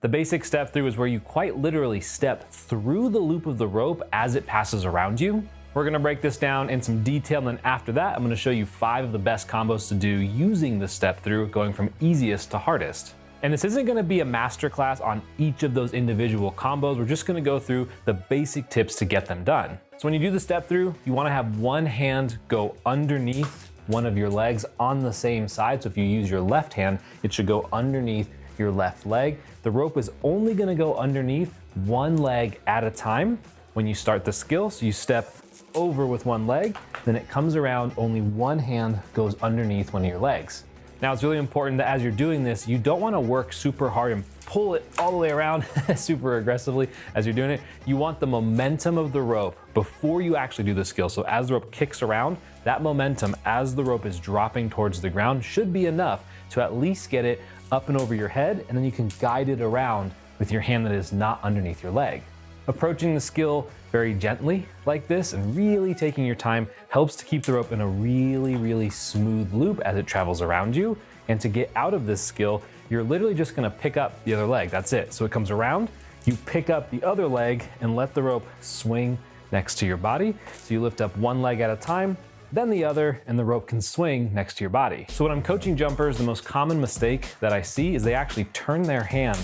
The basic step through is where you quite literally step through the loop of the rope as it passes around you. We're gonna break this down in some detail, and then after that, I'm gonna show you 5 of the best combos to do using the step through, going from easiest to hardest. And this isn't gonna be a masterclass on each of those individual combos. We're just gonna go through the basic tips to get them done. So when you do the step through, you wanna have one hand go underneath one of your legs on the same side. So if you use your left hand, it should go underneath your left leg. The rope is only gonna go underneath one leg at a time when you start the skill. So you step over with one leg, then it comes around, only one hand goes underneath one of your legs. Now it's really important that as you're doing this, you don't wanna work super hard and pull it all the way around super aggressively as you're doing it. You want the momentum of the rope before you actually do the skill. So as the rope kicks around, that momentum as the rope is dropping towards the ground should be enough to at least get it up and over your head, and then you can guide it around with your hand that is not underneath your leg. Approaching the skill very gently like this and really taking your time helps to keep the rope in a really smooth loop as it travels around you. And to get out of this skill, you're literally just gonna pick up the other leg, that's it. So it comes around, you pick up the other leg and let the rope swing next to your body. So you lift up one leg at a time, then the other, and the rope can swing next to your body. So when I'm coaching jumpers, the most common mistake that I see is they actually turn their hand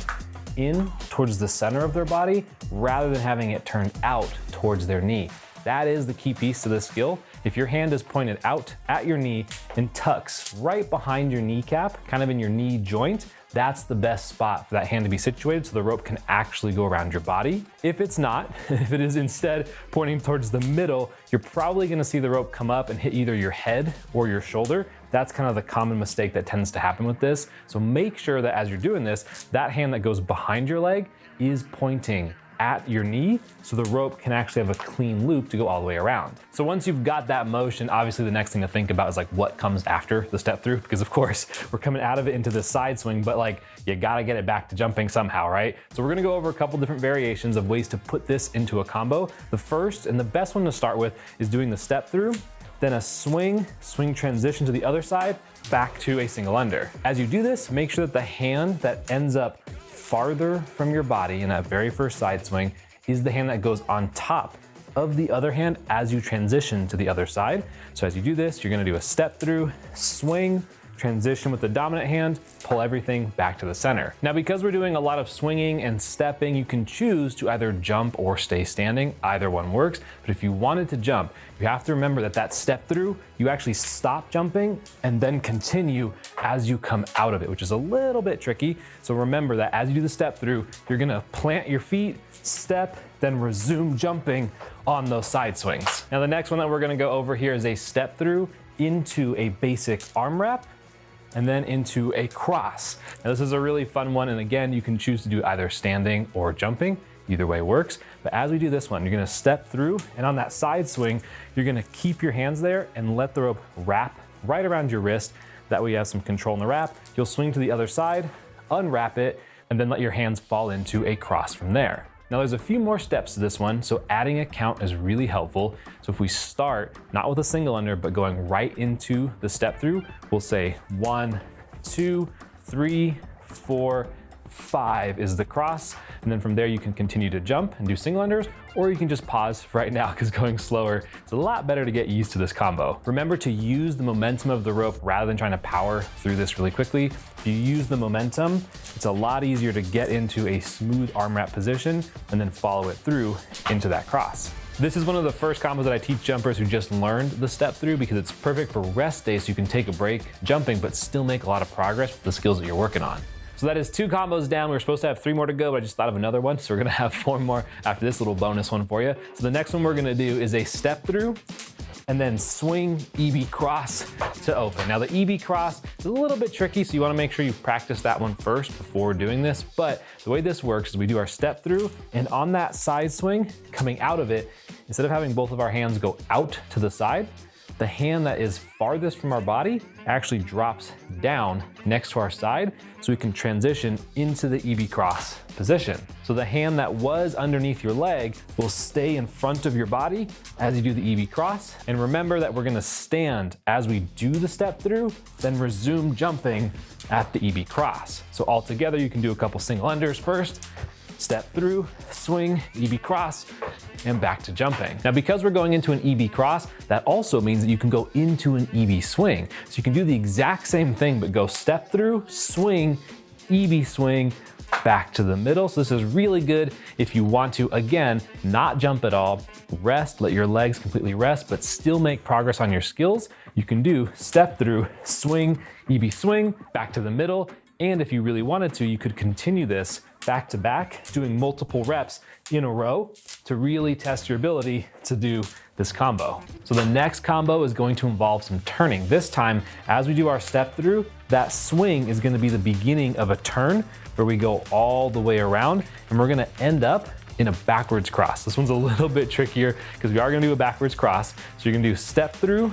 in towards the center of their body rather than having it turned out towards their knee. That is the key piece to this skill. If your hand is pointed out at your knee and tucks right behind your kneecap, kind of in your knee joint, that's the best spot for that hand to be situated so the rope can actually go around your body. If it's not, if it is instead pointing towards the middle, you're probably gonna see the rope come up and hit either your head or your shoulder. That's kind of the common mistake that tends to happen with this. So make sure that as you're doing this, that hand that goes behind your leg is pointing at your knee so the rope can actually have a clean loop to go all the way around. So once you've got that motion, obviously the next thing to think about is like what comes after the step through, because of course we're coming out of it into this side swing, but like you gotta get it back to jumping somehow, right? So we're gonna go over a couple different variations of ways to put this into a combo. The first and the best one to start with is doing the step through, then a swing transition to the other side, back to a single under. As you do this, make sure that the hand that ends up farther from your body in that very first side swing is the hand that goes on top of the other hand as you transition to the other side. So as you do this, you're gonna do a step through, swing, transition with the dominant hand, pull everything back to the center. Now, because we're doing a lot of swinging and stepping, you can choose to either jump or stay standing. Either one works, but if you wanted to jump, you have to remember that that step through, you actually stop jumping and then continue as you come out of it, which is a little bit tricky. So remember that as you do the step through, you're gonna plant your feet, step, then resume jumping on those side swings. Now, the next one that we're gonna go over here is a step through into a basic arm wrap, and then into a cross. Now this is a really fun one, and again, you can choose to do either standing or jumping. Either way works. But as we do this one, you're gonna step through, and on that side swing, you're gonna keep your hands there and let the rope wrap right around your wrist. That way you have some control in the wrap. You'll swing to the other side, unwrap it, and then let your hands fall into a cross from there. Now there's a few more steps to this one, so adding a count is really helpful. So if we start, not with a single under, but going right into the step through, we'll say 1, 2, 3, 4, 5 is the cross. And then from there you can continue to jump and do single unders, or you can just pause for right now because going slower, it's a lot better to get used to this combo. Remember to use the momentum of the rope rather than trying to power through this really quickly. If you use the momentum, it's a lot easier to get into a smooth arm wrap position and then follow it through into that cross. This is one of the first combos that I teach jumpers who just learned the step through because it's perfect for rest days so you can take a break jumping but still make a lot of progress with the skills that you're working on. So that is 2 combos down. We were supposed to have 3 more to go, but I just thought of another one. So we're gonna have 4 more after this little bonus one for you. So the next one we're gonna do is a step through and then swing EB cross to open. Now the EB cross is a little bit tricky, so you wanna make sure you practice that one first before doing this. But the way this works is we do our step through, and on that side swing, coming out of it, instead of having both of our hands go out to the side, the hand that is farthest from our body actually drops down next to our side so we can transition into the EB cross position. So the hand that was underneath your leg will stay in front of your body as you do the EB cross. And remember that we're gonna stand as we do the step through, then resume jumping at the EB cross. So all together you can do a couple single unders first, step through, swing, EB cross, and back to jumping. Now, because we're going into an EB cross, that also means that you can go into an EB swing. So you can do the exact same thing, but go step through, swing, EB swing, back to the middle. So this is really good if you want to, again, not jump at all, rest, let your legs completely rest, but still make progress on your skills. You can do step through, swing, EB swing, back to the middle. And if you really wanted to, you could continue this back to back, doing multiple reps in a row to really test your ability to do this combo. So the next combo is going to involve some turning. This time, as we do our step through, that swing is gonna be the beginning of a turn where we go all the way around, and we're gonna end up in a backwards cross. This one's a little bit trickier because we are gonna do a backwards cross. So you're gonna do step through,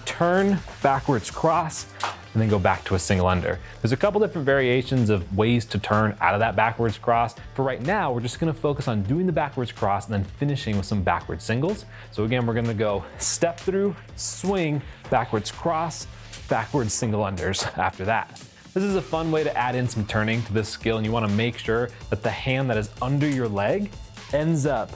turn, backwards cross, and then go back to a single under. There's a couple different variations of ways to turn out of that backwards cross. For right now, we're just gonna focus on doing the backwards cross and then finishing with some backwards singles. So again, we're gonna go step through, swing, backwards cross, backwards single unders after that. This is a fun way to add in some turning to this skill, and you wanna make sure that the hand that is under your leg ends up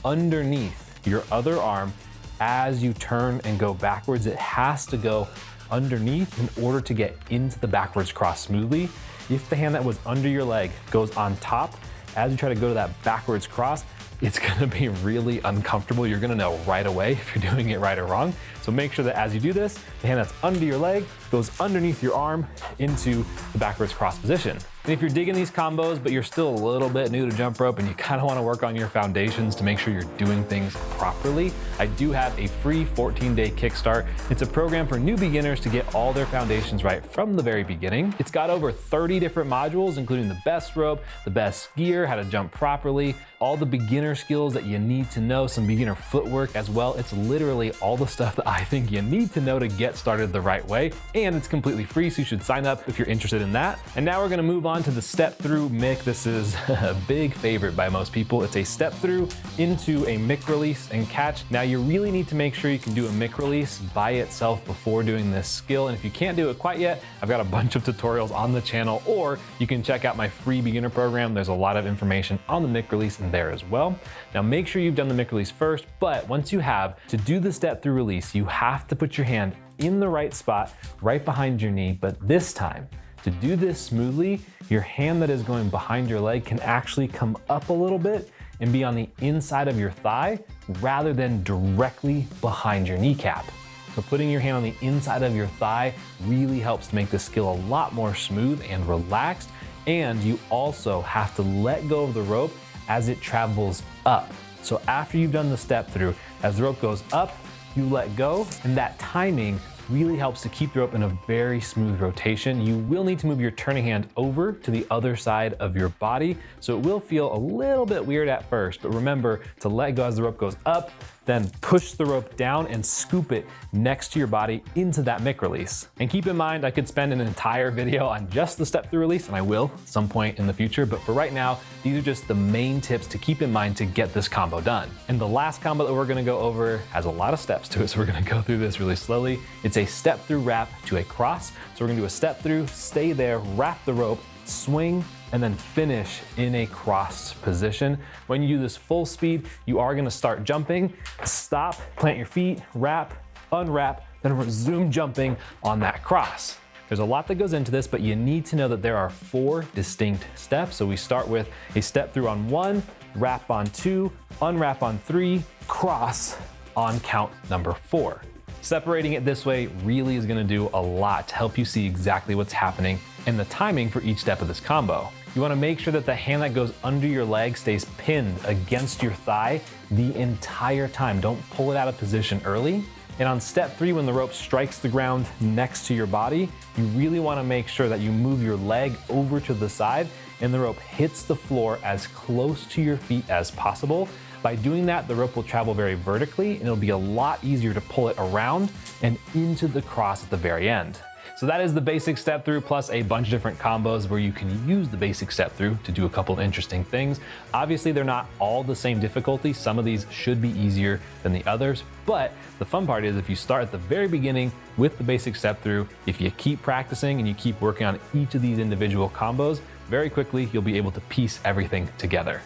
underneath your other arm as you turn and go backwards. It has to go underneath in order to get into the backwards cross smoothly. If the hand that was under your leg goes on top, as you try to go to that backwards cross, it's gonna be really uncomfortable. You're gonna know right away if you're doing it right or wrong. So make sure that as you do this, the hand that's under your leg goes underneath your arm into the backwards cross position. And if you're digging these combos, but you're still a little bit new to jump rope and you kind of want to work on your foundations to make sure you're doing things properly, I do have a free 14-day kickstart. It's a program for new beginners to get all their foundations right from the very beginning. It's got over 30 different modules, including the best rope, the best gear, how to jump properly, all the beginner skills that you need to know, some beginner footwork as well. It's literally all the stuff that I think you need to know to get started the right way. And it's completely free, so you should sign up if you're interested in that. And now we're gonna move on to the step through mic. This is a big favorite by most people. It's a step through into a mic release and catch. Now you really need to make sure you can do a mic release by itself before doing this skill. And if you can't do it quite yet, I've got a bunch of tutorials on the channel, or you can check out my free beginner program. There's a lot of information on the mic release in there as well. Now make sure you've done the mic release first, but once you have, to do the step through release, you have to put your hand in the right spot, right behind your knee. But this time, to do this smoothly, your hand that is going behind your leg can actually come up a little bit and be on the inside of your thigh rather than directly behind your kneecap. So putting your hand on the inside of your thigh really helps to make this skill a lot more smooth and relaxed. And you also have to let go of the rope as it travels up. So after you've done the step through, as the rope goes up, you let go, and that timing really helps to keep the rope in a very smooth rotation. You will need to move your turning hand over to the other side of your body, so it will feel a little bit weird at first, but remember to let go as the rope goes up, then push the rope down and scoop it next to your body into that mic release. And keep in mind, I could spend an entire video on just the step through release, and I will at some point in the future, but for right now, these are just the main tips to keep in mind to get this combo done. And the last combo that we're gonna go over has a lot of steps to it, so we're gonna go through this really slowly. It's a step through wrap to a cross. So we're gonna do a step through, stay there, wrap the rope, swing, and then finish in a cross position. When you do this full speed, you are gonna start jumping, stop, plant your feet, wrap, unwrap, then resume jumping on that cross. There's a lot that goes into this, but you need to know that there are 4 distinct steps. So we start with a step through on 1, wrap on 2, unwrap on 3, cross on count number 4. Separating it this way really is gonna do a lot to help you see exactly what's happening and the timing for each step of this combo. You wanna make sure that the hand that goes under your leg stays pinned against your thigh the entire time. Don't pull it out of position early. And on step 3, when the rope strikes the ground next to your body, you really wanna make sure that you move your leg over to the side and the rope hits the floor as close to your feet as possible. By doing that, the rope will travel very vertically and it'll be a lot easier to pull it around and into the cross at the very end. So that is the basic step through plus a bunch of different combos where you can use the basic step through to do a couple of interesting things. Obviously, they're not all the same difficulty. Some of these should be easier than the others, but the fun part is if you start at the very beginning with the basic step through, if you keep practicing and you keep working on each of these individual combos, very quickly you'll be able to piece everything together.